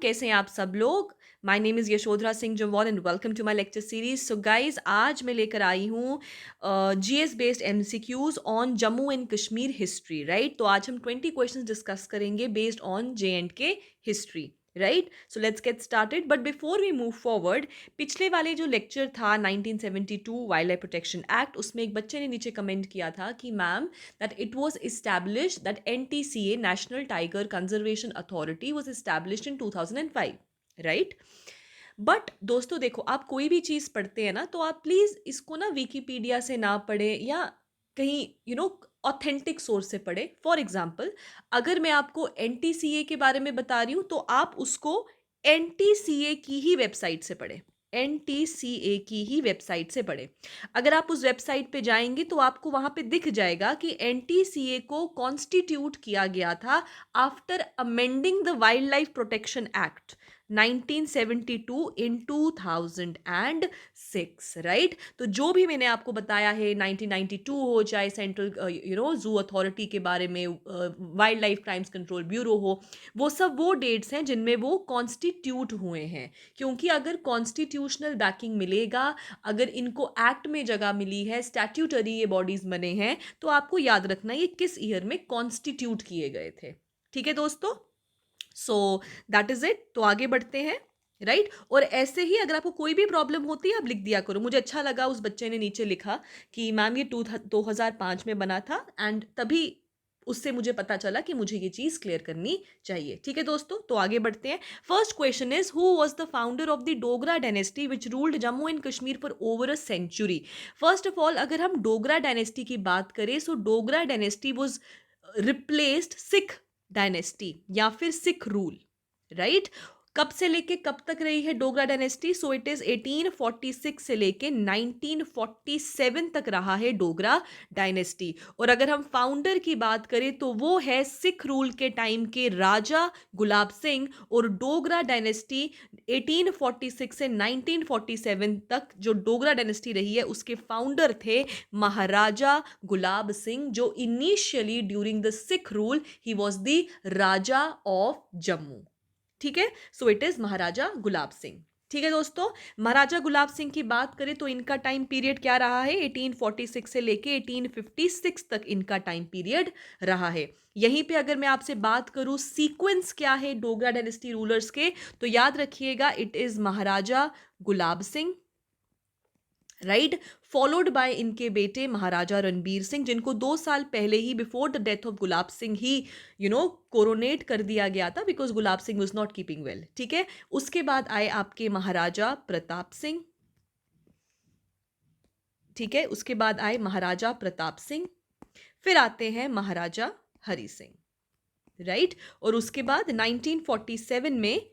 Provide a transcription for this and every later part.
कैसे हैं आप सब लोग? My name is Yashodhara Singh Jamwal and welcome to my lecture series. So guys, आज मैं लेकर आई हूँ GS based MCQs on Jammu and Kashmir history, right? तो आज हम 20 क्वेश्चंस डिस्कस करेंगे based on J and K history, right? So let's get started, but before we move forward, पिछले वाले जो लेक्चर था 1972 वाइल्ड लाइफ प्रोटेक्शन एक्ट, उसमें एक बच्चे ने नीचे कमेंट किया था कि ma'am, that it was established that NTCA, National Tiger Conservation Authority, was established in 2005, right? But दोस्तों देखो, आप कोई भी चीज़ पढ़ते हैं ना, तो आप प्लीज़ इसको ना विकीपीडिया से ना पढ़ें या कहीं ऑथेंटिक सोर्स से पढ़ें। फॉर एग्जाम्पल, अगर मैं आपको एनटीसीए के बारे में बता रही हूँ तो आप उसको एनटीसीए की ही वेबसाइट से पढ़ें, एनटीसीए की ही वेबसाइट से पढ़ें। अगर आप उस वेबसाइट पे जाएंगे तो आपको वहां पे दिख जाएगा कि एनटीसीए को कॉन्स्टिट्यूट किया गया था after amending the wild life protection act 1972 in 2006, right? तो जो भी मैंने आपको बताया है, 1992 हो, चाहे सेंट्रल जू अथॉरिटी के बारे में, wild life crimes control bureau हो, वो सब वो डेट्स हैं जिनमें वो कॉन्स्टिट्यूट हुए हैं। क्योंकि अगर कॉन्स्टिट्यूशनल बैकिंग मिलेगा, अगर इनको एक्ट में जगह मिली है, स्टैट्यूटरी ये बॉडीज बने हैं, तो आपको याद रखना ये किस ईयर में कॉन्स्टिट्यूट किए गए थे। ठीक है दोस्तों? सो दैट इज इट। तो आगे बढ़ते हैं, राइट? और ऐसे ही अगर आपको कोई भी प्रॉब्लम होती है, आप लिख दिया करो। मुझे अच्छा लगा उस बच्चे ने नीचे लिखा कि मैम ये 2005 में बना था, एंड तभी उससे मुझे पता चला कि मुझे ये चीज क्लियर करनी चाहिए। ठीक है दोस्तों, तो आगे बढ़ते हैं। First question is, who was the founder of the Dogra dynasty which ruled Jammu and Kashmir for over a century? First of all, अगर हम डोगरा डायनेस्टी की बात करें, so Dogra dynasty was replaced Sikh dynasty या फिर सिख रूल, राइट? कब से लेके कब तक रही है Dogra dynasty? So it is 1846 से लेके 1947 तक रहा है डोगरा डायनेस्टी। और अगर हम फाउंडर की बात करें तो वो है सिख रूल के टाइम के राजा गुलाब सिंह। और डोगरा डायनेस्टी 1846 से 1947 तक जो डोगरा डायनेस्टी रही है, उसके फाउंडर थे महाराजा गुलाब सिंह, जो initially during the sick rule he was the Raja of Jammu. ठीक है? सो इट इज महाराजा गुलाब सिंह। ठीक है दोस्तों, महाराजा गुलाब सिंह की बात करें तो इनका टाइम पीरियड क्या रहा है? 1846 से लेके 1856 तक इनका टाइम पीरियड रहा है। यहीं पे अगर मैं आपसे बात करूं सीक्वेंस क्या है डोगरा डायनेस्टी रूलर्स के, तो याद रखिएगा, it is Maharaja Gulab Singh, right, followed by इनके बेटे महाराजा रणबीर सिंह, जिनको 2 साल पहले ही, before the death of Gulab Singh ही, कोरोनेट कर दिया गया था, because Gulab Singh was not keeping well. ठीक है? उसके बाद आए आपके महाराजा प्रताप सिंह। ठीक है? उसके बाद आए महाराजा प्रताप सिंह, फिर आते हैं महाराजा हरि सिंह, राइट? और उसके बाद 1947 में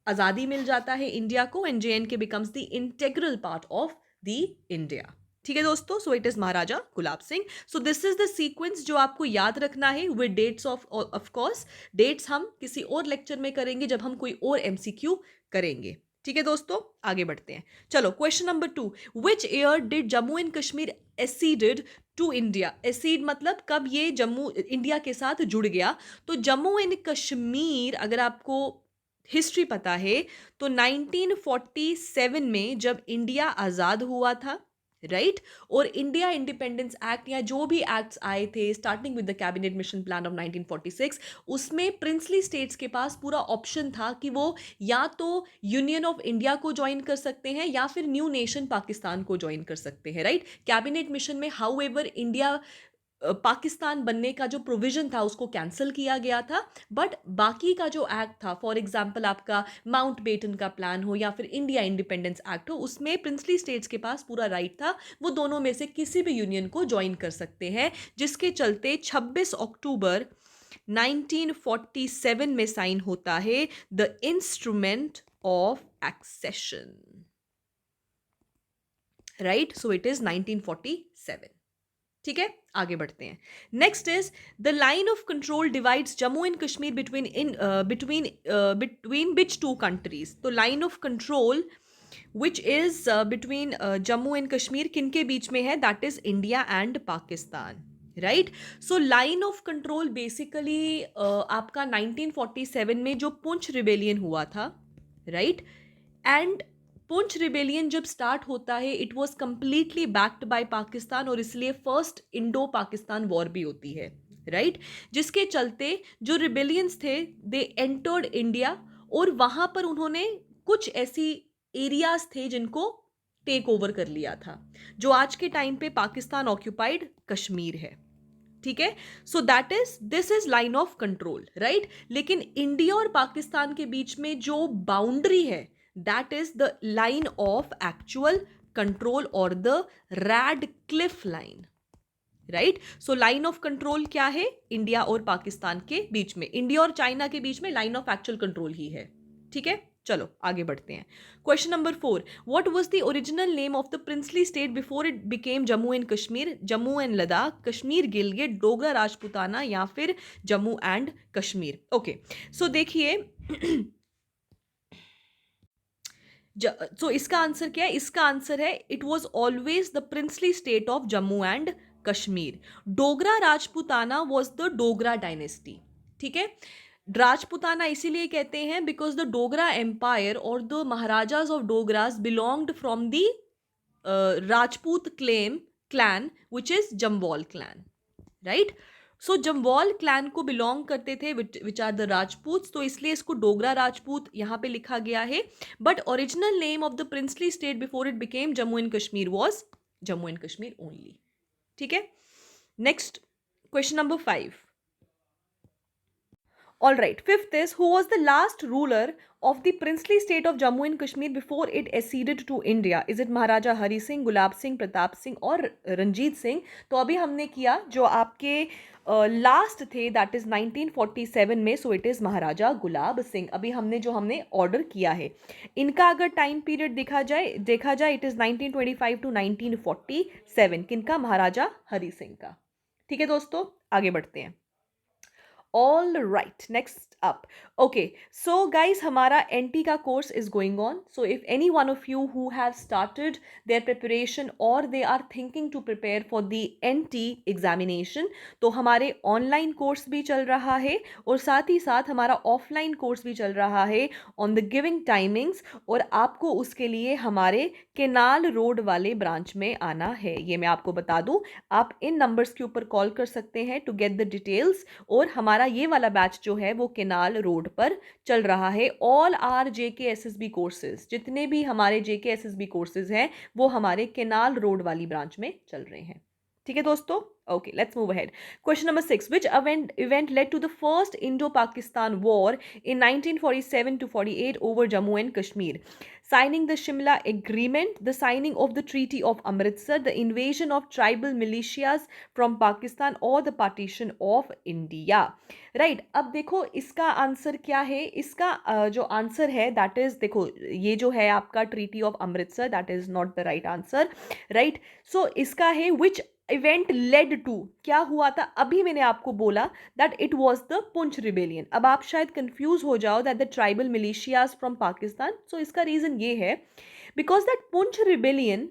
आज़ादी मिल जाता है इंडिया को, and J and K becomes the integral part of the India. ठीक है दोस्तों, so it is Maharaja Gulab Singh. So this is the sequence जो आपको याद रखना है, with dates of course. Dates हम किसी और लेक्चर में करेंगे जब हम कोई और एमसीक्यू करेंगे। ठीक है दोस्तों, आगे बढ़ते हैं। चलो, question number 2, which year did Jammu and Kashmir acceded to India? Accede मतलब कब ये जम्मू इंडिया के साथ जुड़ गया? तो जम्मू एंड कश्मीर, अगर आपको हिस्ट्री पता है, तो 1947 में जब इंडिया आज़ाद हुआ था, राइट? और इंडिया इंडिपेंडेंस एक्ट या जो भी एक्ट्स आए थे, starting with the cabinet mission plan of 1946, उसमें प्रिंसली स्टेट्स के पास पूरा ऑप्शन था कि वो या तो यूनियन ऑफ इंडिया को ज्वाइन कर सकते हैं या फिर न्यू नेशन पाकिस्तान को ज्वाइन कर सकते हैं, राइट? कैबिनेट मिशन में हाउ एवर इंडिया पाकिस्तान बनने का जो प्रोविजन था उसको कैंसिल किया गया था, बट बाकी का जो एक्ट था, फॉर एग्जांपल आपका माउंट बेटन का प्लान हो या फिर इंडिया इंडिपेंडेंस एक्ट हो, उसमें प्रिंसली स्टेट्स के पास पूरा राइट था, वो दोनों में से किसी भी यूनियन को ज्वाइन कर सकते हैं, जिसके चलते 26 अक्टूबर 1947 में साइन होता है the instrument of accession, right? So it is 1947। ठीक है, आगे बढ़ते हैं। Next is, the line of control divides Jammu and Kashmir between which two countries? तो line of control which is between Jammu and Kashmir किन के बीच में है? That is India and Pakistan. Right. So line of control basically आपका 1947 में जो पुंछ रिबेलियन हुआ था, राइट, एंड पुंछ रिबेलियन जब स्टार्ट होता है it was completely backed by Pakistan, और इसलिए फर्स्ट इंडो पाकिस्तान वॉर भी होती है, राइट, जिसके चलते जो रिबेलियंस थे दे एंटर्ड इंडिया, और वहां पर उन्होंने कुछ ऐसी एरियाज थे जिनको टेक ओवर कर लिया था, जो आज के टाइम पे पाकिस्तान ऑक्यूपाइड कश्मीर है, ठीक है। So that is this is line of control, right. लेकिन इंडिया और पाकिस्तान के बीच में जो बाउंड्री है that is the line of actual control और the Radcliffe line, right. So line of control क्या है? इंडिया और पाकिस्तान के बीच में, इंडिया और चाइना के बीच में लाइन ऑफ एक्चुअल कंट्रोल ही है, ठीक है। चलो आगे बढ़ते हैं। Question number 4, what was the original name of the princely state before it became Jammu and Kashmir? Jammu and Ladakh, Kashmir Gilgit, Dogra Rajputana, या फिर जम्मू एंड कश्मीर? ओके, सो देखिए इसका आंसर क्या है? इसका आंसर है it was always the princely state of Jammu and Kashmir. Dogra Rajputana was the Dogra dynasty, ठीक है। राजपूताना इसीलिए कहते हैं बिकॉज द डोगरा एम्पायर और the maharajas of Dogras belonged from the Rajput clan which is Jamwal clan, right. So Jamwal clan को बिलोंग करते थे विच आर द राजपूत, तो इसलिए इसको डोगरा राजपूत यहाँ पे लिखा गया है। But original name of the princely state before it became Jammu and Kashmir was Jammu and Kashmir only, ठीक है। Next, question number 5। All right. Fifth is, who was the last ruler of the princely state of Jammu and Kashmir before it acceded to India? Is it Maharaja Hari Singh, Gulab Singh, Pratap Singh और रंजीत सिंह? तो अभी हमने किया जो आपके last थे that is 1947 में, सो it is Maharaja Gulab Singh. अभी हमने ऑर्डर किया है इनका। अगर टाइम पीरियड देखा जाए इट इज 1925 टू 1947, किनका? महाराजा हरि सिंह का, ठीक है दोस्तों। आगे बढ़ते हैं। All right, next up. Okay, so guys, हमारा NT का course is going on. So if any one of you who have started their preparation or they are thinking to prepare for the NT examination, तो हमारे online course भी चल रहा है और साथ ही साथ हमारा offline course भी चल रहा है on the giving timings, और आपको उसके लिए हमारे केनाल रोड वाले ब्रांच में आना है। ये मैं आपको बता दूं, आप इन नंबर्स के ऊपर कॉल कर सकते हैं टू गेट द डिटेल्स। और हमारा ये वाला बैच जो है वो केनाल रोड पर चल रहा है। ऑल आर JKSSB कोर्सेज, जितने भी हमारे JKSSB कोर्सेज हैं वो हमारे केनाल रोड वाली ब्रांच में चल रहे हैं, ठीक है दोस्तों। Okay, let's move ahead. Question number 6. Which event led to the first Indo-Pakistan War in 1947 to 48 over Jammu and Kashmir? Signing the Shimla Agreement, the signing of the Treaty of Amritsar, the invasion of tribal militias from Pakistan, or the partition of India? Right. अब देखो इसका answer क्या है? इसका जो answer है that is, देखो ये जो है आपका treaty of Amritsar, that is not the right answer, right. So इसका है विच इवेंट लेड टू, क्या हुआ था? अभी मैंने आपको बोला that it was the Poonch rebellion. अब आप शायद कंफ्यूज हो जाओ that the tribal militias from Pakistan, so इसका रीजन ये है बिकॉज दैट पुंछ रिबेलियन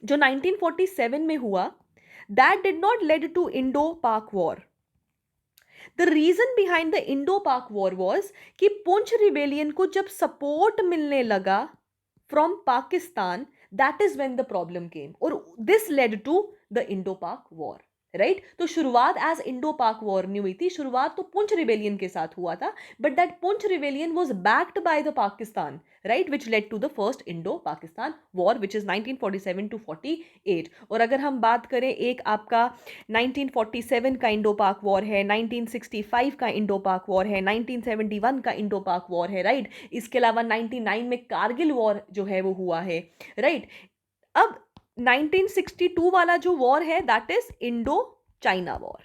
जो 1947 में हुआ that did not lead to Indo Pak war. The reason behind the Indo Pak war was कि पुंछ रिबेलियन को जब सपोर्ट मिलने लगा from Pakistan, that is when the problem came, और this led to the Indo-Pak war, right. तो शुरुआत एज इंडो पाक वॉर नहीं हुई थी, शुरुआत तो पुंछ रिबेलियन के साथ हुआ था, but that Poonch rebellion was backed by the Pakistan, right, which led to the first Indo Pakistan war which is 1947 to 48। और अगर हम बात करें, एक आपका 1947 का इंडो पाक वॉर है, 1965 का इंडो पाक वॉर है, 1971 का इंडो पाक वॉर है, राइट। इसके अलावा 99 में कारगिल वॉर जो है वो हुआ है, राइट। अब 1962 वाला जो वॉर है that is Indo China war,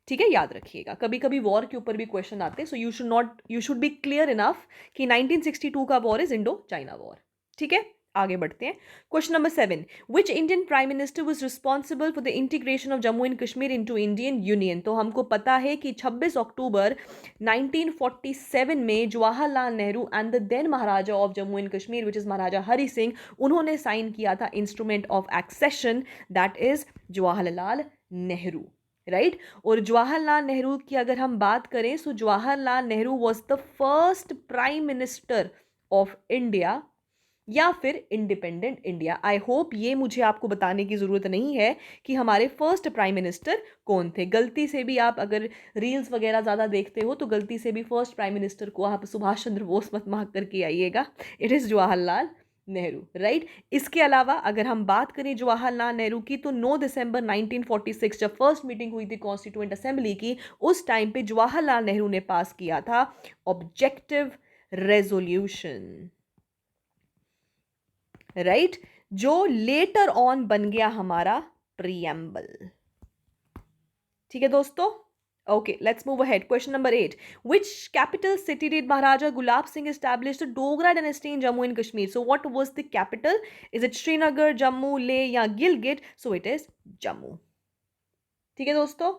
ठीक है, याद रखिएगा। कभी कभी वॉर के ऊपर भी क्वेश्चन आते हैं, so you should be clear enough कि 1962 का war is Indo China war, ठीक है। आगे बढ़ते हैं। Question number 7, which Indian prime minister was responsible for the integration of Jammu and Kashmir into Indian union? तो हमको पता है कि 26 अक्टूबर 1947 में Jawaharlal Nehru and the then maharaja of Jammu and Kashmir which is maharaja Hari Singh, उन्होंने साइन किया था instrument of accession, that is Jawaharlal Nehru, right. और जवाहरलाल नेहरू की अगर हम बात करें, so Jawaharlal Nehru was the first prime minister of India या फिर इंडिपेंडेंट इंडिया। आई होप ये मुझे आपको बताने की ज़रूरत नहीं है कि हमारे फर्स्ट प्राइम मिनिस्टर कौन थे। गलती से भी आप अगर रील्स वगैरह ज़्यादा देखते हो तो गलती से भी फर्स्ट प्राइम मिनिस्टर को आप सुभाष चंद्र बोस मत मार्क करके आइएगा। It is Jawaharlal Nehru, right. इसके अलावा अगर हम बात करें जवाहरलाल नेहरू की, तो 9 दिसंबर 1946 जब फर्स्ट मीटिंग हुई थी कॉन्स्टिट्यूएंट असेंबली की, उस टाइम पे जवाहरलाल नेहरू ने पास किया था ऑब्जेक्टिव रेजोल्यूशन, राइट, जो लेटर ऑन बन गया हमारा प्रीएम्बल। ठीक है दोस्तों, okay, let's move ahead. Question number 8, which capital city did Maharaja Gulab Singh establish the Dogra dynasty in Jammu and Kashmir? So what was the capital? Is it Srinagar, Jammu, Leh या Gilgit? So it is Jammu. ठीक है दोस्तों,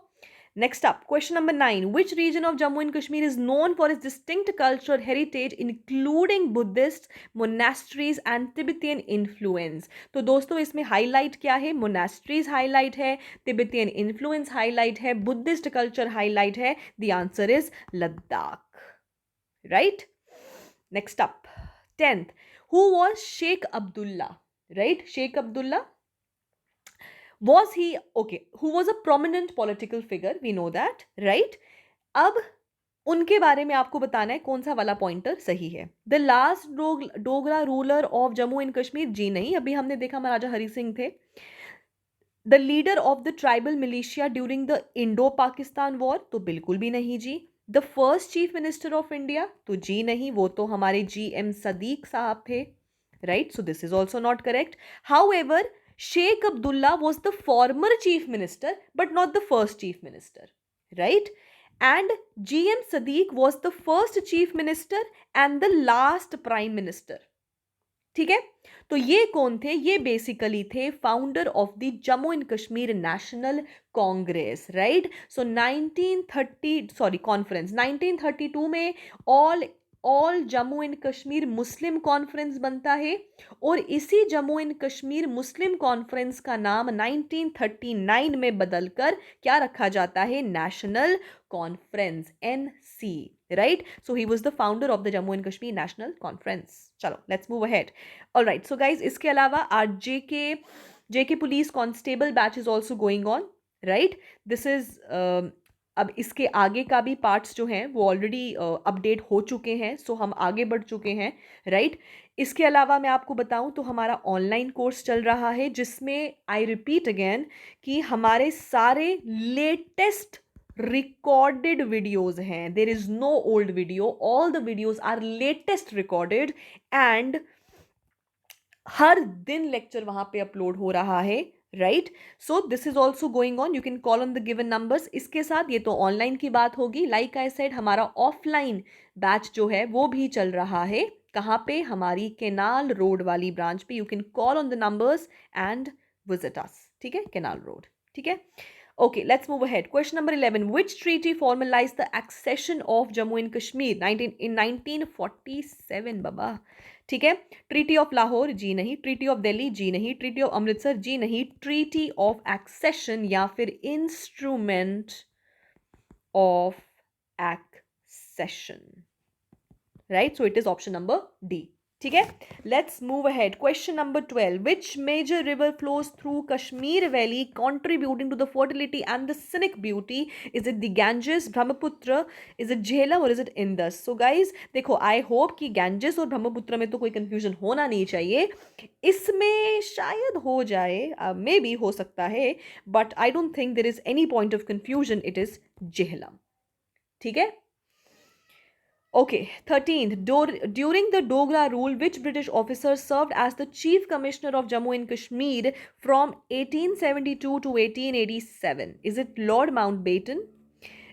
next up, question number 9, which region of Jammu and Kashmir is known for its distinct cultural heritage including Buddhist monasteries and Tibetan influence? तो दोस्तों इसमें highlight क्या है? Monasteries highlight है, Tibetan influence highlight है, बुद्धिस्ट कल्चर हाईलाइट है। The answer is Ladakh, right. Next up, 10th, who was Sheikh Abdullah? Right, Sheikh Abdullah, was he okay, who was a prominent political figure, we know that, right? अब उनके बारे में आपको बताना है कौन सा वाला पॉइंटर सही है। The last Dogra ruler of Jammu and Kashmir, जी नहीं, अभी हमने देखा महाराजा हरि सिंह थे। The leader of the tribal militia during the Indo Pakistan war, तो बिल्कुल भी नहीं जी। The first chief minister of India, तो जी नहीं, वो तो हमारे GM सदीक साहब थे, right. So this is also not correct. However, Sheikh Abdullah was the former chief minister but not the first chief minister, right? And GM Sadiq was the first chief minister and the last prime minister. ठीक है, तो ये कौन थे? ये basically थे founder of the Jammu and Kashmir national Congress, right. So 1932 में all Jammu and Kashmir Muslim conference बनता है और इसी Jammu and Kashmir Muslim conference का नाम 1939 में बदलकर क्या रखा जाता है? National conference, NC, right. So he was the founder of the Jammu and Kashmir national conference. चलो let's move ahead. Alright, so guys, इसके अलावा are JK police constable batch is also going on, right. This is अब इसके आगे का भी parts जो हैं वो ऑलरेडी अपडेट हो चुके हैं, सो हम आगे बढ़ चुके हैं, राइट। इसके अलावा मैं आपको बताऊं तो हमारा ऑनलाइन कोर्स चल रहा है जिसमें आई रिपीट अगेन कि हमारे सारे लेटेस्ट रिकॉर्डेड वीडियोस हैं। There is no old video, all the videos are latest recorded and हर दिन लेक्चर वहां पे अपलोड हो रहा है, राइट। So this is also going on, you can call on the given numbers. इसके साथ ये तो ऑनलाइन की बात होगी, लाइक आई सेड हमारा ऑफलाइन बैच जो है वो भी चल रहा है। कहाँ पे? हमारी केनाल रोड वाली ब्रांच पे। You can call on the numbers and visit us, ठीक है, केनाल रोड, ठीक है। Okay, let's move ahead. Question number 11. Which treaty formalized the accession of Jammu and Kashmir in 1947, बाबा? ठीक है, ट्रीटी ऑफ लाहौर, जी नहीं। Treaty of Delhi, जी नहीं। Treaty of Amritsar, जी नहीं। Treaty of accession या फिर instrument of accession, right. So it is option number D, ठीक है। Let's move ahead. Question number 12, which major river flows through Kashmir valley contributing to the fertility and the scenic beauty? Is it the Ganges, Brahmaputra, is it Jhelum और is it Indus? So guys देखो, I hope कि Ganges और ब्रह्मपुत्र में तो कोई confusion होना नहीं चाहिए। इसमें शायद हो जाए, मे बी हो सकता है, but I don't think there is any point of confusion, it is Jhelum, ठीक है। Okay, 13th, during the Dogra rule, which British officer served as the Chief Commissioner of Jammu and Kashmir from 1872 to 1887? Is it Lord Mountbatten?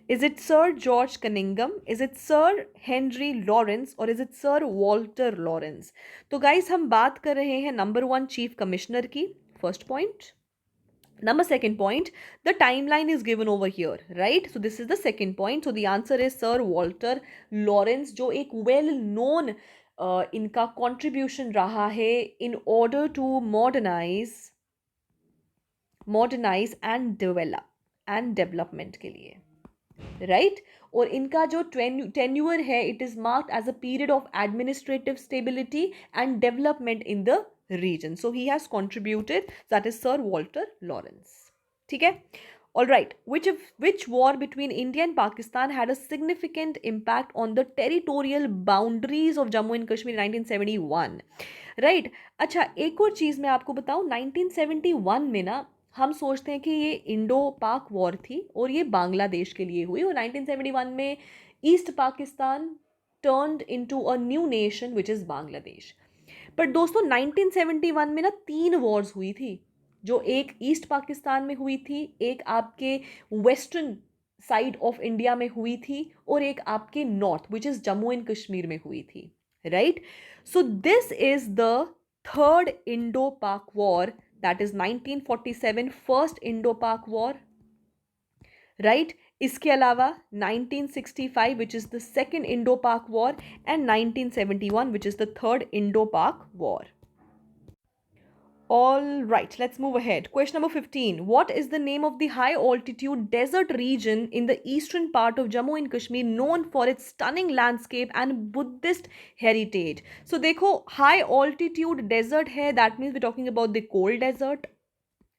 Is it Sir George Cunningham? Is it Sir Henry Lawrence? और is it Sir Walter Lawrence? तो guys हम बात कर रहे हैं number 1 chief commissioner की, first point. Number second point, the timeline is given over here, right? So this is the second point. So the answer is Sir Walter Lawrence, जो एक well known इनका contribution रहा है in order to modernize and development के लिए, right? और इनका जो tenure है, it is marked as a period of administrative stability and development in the region. So he has contributed, that is Sir Walter Lawrence. ठीक है? All right. Which war between India and Pakistan had a significant impact on the territorial boundaries of Jammu and Kashmir in 1971? Right? अच्छा, एक और चीज़ मैं आपको बताऊं, 1971 में ना हम सोचते हैं कि ये इंडो पाक वॉर थी और ये बांग्लादेश के लिए हुई, और 1971 में east Pakistan turned into a new nation which is Bangladesh. पर दोस्तों 1971 में ना 3 वॉर्स हुई थी, जो एक ईस्ट पाकिस्तान में हुई थी, एक आपके वेस्टर्न साइड ऑफ इंडिया में हुई थी, और एक आपके north which is Jammu and Kashmir में हुई थी, right? So this is the third Indo Pak war, that is 1947 first Indo-Pak war, right? इसके अलावा 1965 which is the second Indo-Pak war and 1971 which is the third Indo-Pak war. All right, let's move ahead. Question number 15. What is the name of the high altitude desert region in the eastern part of Jammu and Kashmir known for its stunning landscape and Buddhist heritage? So देखो, high altitude desert है, that means we're talking about the cold desert,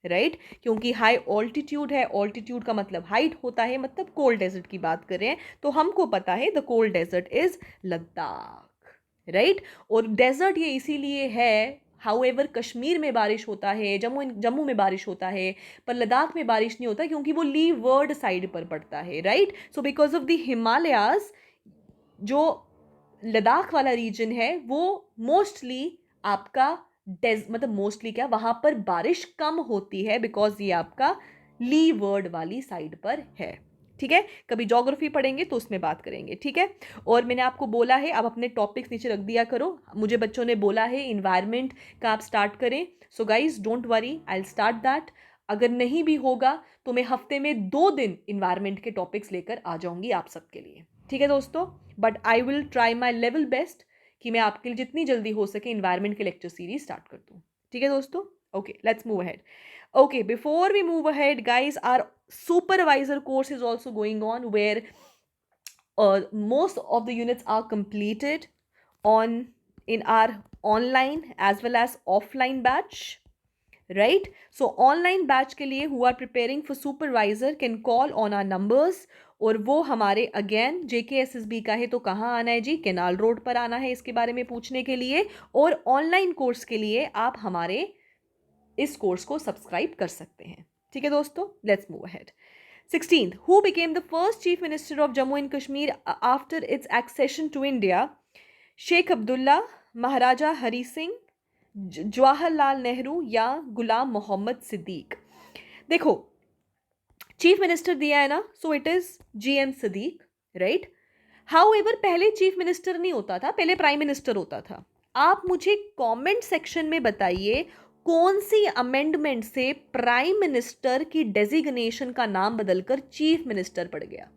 right? क्योंकि high altitude है, altitude का मतलब height होता है, मतलब cold desert की बात कर रहे हैं, तो हमको पता है the cold desert is Ladakh, right? और डेजर्ट ये इसीलिए है, हाउएवर कश्मीर में बारिश होता है, जम्मू में बारिश होता है, पर लद्दाख में बारिश नहीं होता क्योंकि वो लीवर्ड साइड पर पड़ता है, राइट? So because of the Himalayas, जो लद्दाख वाला रीजन है वो मोस्टली आपका मतलब मोस्टली क्या, वहां पर बारिश कम होती है बिकॉज ये आपका लीवर्ड वाली साइड पर है, ठीक है? कभी ज्योग्राफी पढ़ेंगे तो उसमें बात करेंगे, ठीक है? और मैंने आपको बोला है आप अपने टॉपिक्स नीचे रख दिया करो. मुझे बच्चों ने बोला है इन्वायरमेंट का आप स्टार्ट करें, so guys don't worry, I will start that. अगर नहीं भी होगा तो मैं हफ्ते में 2 दिन इन्वायरमेंट के टॉपिक्स लेकर आ जाऊंगी आप सबके लिए, ठीक है दोस्तों? But I will try my level best कि मैं आपके लिए जितनी जल्दी हो सके इन्वायरमेंट के लेक्चर सीरीज स्टार्ट कर दूं, ठीक है दोस्तों? Okay, let's move ahead. Okay, before we move ahead, guys, our supervisor course is also going on where most of the units are completed in our online as well as offline batch, right? So online batch के लिए who are preparing for supervisor can call on our numbers, और वो हमारे again JKSSB का है तो कहाँ आना है जी? केनाल रोड पर आना है इसके बारे में पूछने के लिए. और ऑनलाइन कोर्स के लिए आप हमारे इस कोर्स को सब्सक्राइब कर सकते हैं, ठीक है दोस्तों? Let's move ahead. 16th, who became the first chief minister of Jammu and Kashmir after its accession to India? Sheikh Abdullah, Maharaja Hari Singh, Jawaharlal Nehru या गुलाम मोहम्मद सिद्दीक? देखो, चीफ मिनिस्टर दिया है ना, so it is GM Siddiq, right? However पहले चीफ मिनिस्टर नहीं होता था, पहले प्राइम मिनिस्टर होता था. आप मुझे कमेंट सेक्शन में बताइए कौन सी अमेंडमेंट से प्राइम मिनिस्टर की डेजिग्नेशन का नाम बदलकर चीफ मिनिस्टर पड़ गया,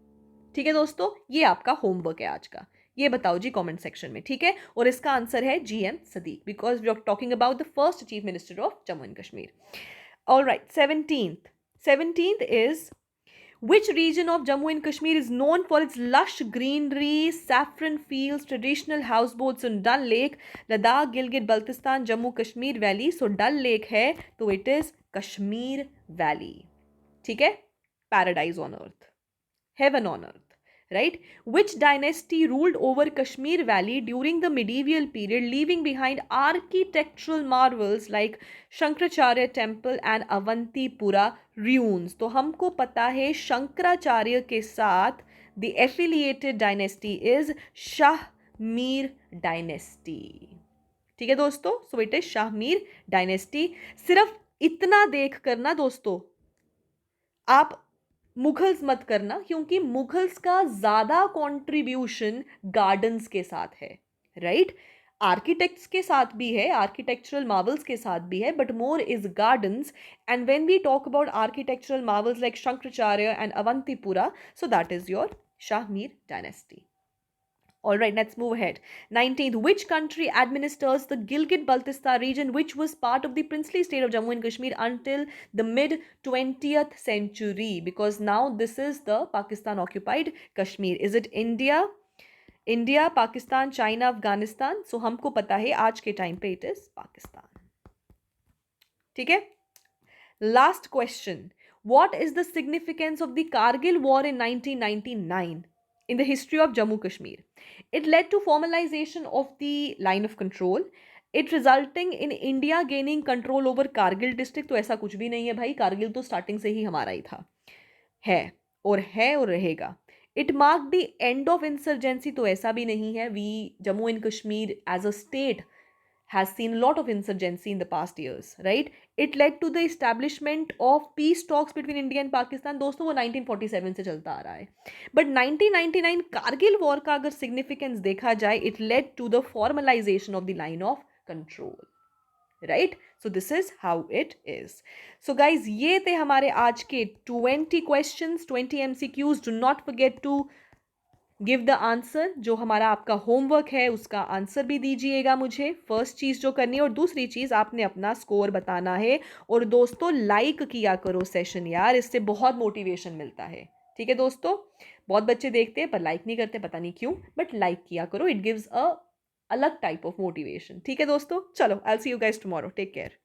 ठीक है दोस्तों? ये आपका होमवर्क है आज का, ये बताओ जी कमेंट सेक्शन में, ठीक है? और इसका आंसर है GM Siddiq, because we are talking about the first chief minister of Jammu and Kashmir. Alright, 17th is, which region of Jammu and Kashmir is known for its lush greenery, saffron fields, traditional houseboats on Dal Lake? Ladakh, Gilgit, Baltistan, Jammu Kashmir Valley. So Dal Lake है तो it is Kashmir Valley, ठीक है? Paradise on earth, heaven on earth, right? Which dynasty ruled over Kashmir Valley during the medieval period, leaving behind architectural marvels like Shankaracharya Temple and Avantipura ruins? तो हमको पता है शंकराचार्य के साथ the affiliated dynasty is Shahmir dynasty, ठीक है दोस्तों? So it is Shahmir dynasty. सिर्फ इतना देख कर ना दोस्तों आप मुगल्स मत करना, क्योंकि मुगल्स का ज़्यादा कंट्रीब्यूशन गार्डन्स के साथ है, राइट? आर्किटेक्ट्स के साथ भी है, आर्किटेक्चरल मार्वल्स के साथ भी है, but more is gardens. And when we talk about architectural marvels like Shankaracharya and Avantipura, so that is your Shahmir dynasty. All right, let's move ahead. 19th, which country administers the Gilgit-Baltistan region, which was part of the princely state of Jammu and Kashmir until the mid 20th century? Because now this is the Pakistan occupied Kashmir. Is it India? India, Pakistan, China, Afghanistan? So हमको पता है आज के time पे it is Pakistan. ठीक है? Last question. What is the significance of the Kargil war in 1999 in the history of Jammu Kashmir? It led to formalization of the line of control. It resulting in India gaining control over Kargil district. तो ऐसा कुछ भी नहीं है भाई, कारगिल तो starting से ही हमारा ही था, है और रहेगा. It mark the end of insurgency, तो ऐसा भी नहीं है. We Jammu and Kashmir as a state has seen a lot of insurgency in the past years, right? It led to the establishment of peace talks between India and Pakistan. दोस्तों वो 1947 से चलता आ रहा है. But 1999 कारगिल वॉर का अगर सिग्निफिकेंस देखा जाए, it led to the formalization of the line of control, right? So this is how it is. So guys, ये थे हमारे आज के 20 questions, 20 MCQs. Do not forget to give the answer. जो हमारा आपका होमवर्क है उसका आंसर भी दीजिएगा मुझे. फर्स्ट चीज़ जो करनी है, और दूसरी चीज़ आपने अपना स्कोर बताना है. और दोस्तों लाइक किया करो सेशन यार, इससे बहुत मोटिवेशन मिलता है. ठीक है दोस्तों, बहुत बच्चे देखते हैं पर लाइक नहीं करते, पता नहीं क्यों, बट लाइक किया करो. इट गिव्स अ अलग टाइप ऑफ मोटिवेशन. ठीक है दोस्तों, चलो I will see you guys tomorrow. Take care.